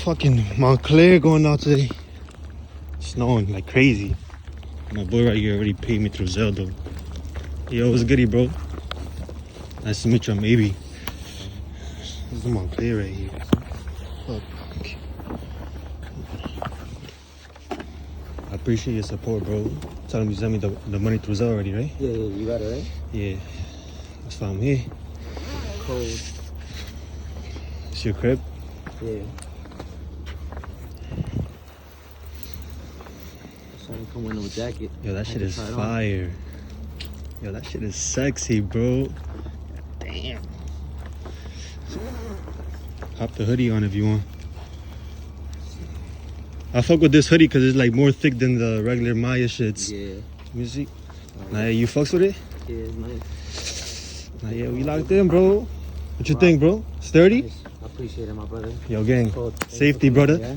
fucking Montclair going out today. Snowing like crazy. My boy right here already paid me through Zelda. Yo, what's goody, bro? Nice to meet you, maybe. This is the Montclair right here. Fuck. I appreciate your support, bro. Tell him you sent me the money through Zelle already, right? Yeah, you got it, right? Yeah. That's why I'm here. Cold. It's your crib? Yeah. Sorry, come with no jacket. Yo, that shit is fire. Yo, that shit is sexy, bro. Damn. Pop the hoodie on if you want. I fuck with this hoodie because it's like more thick than the regular Maya shits. Yeah. Let me see. Nah, you fucks with it? Yeah, it's nice. Nah, yeah, we locked in, bro. What you think, bro? Sturdy? Nice. I appreciate it, my brother. Yo, gang. Cold. Safety, brother.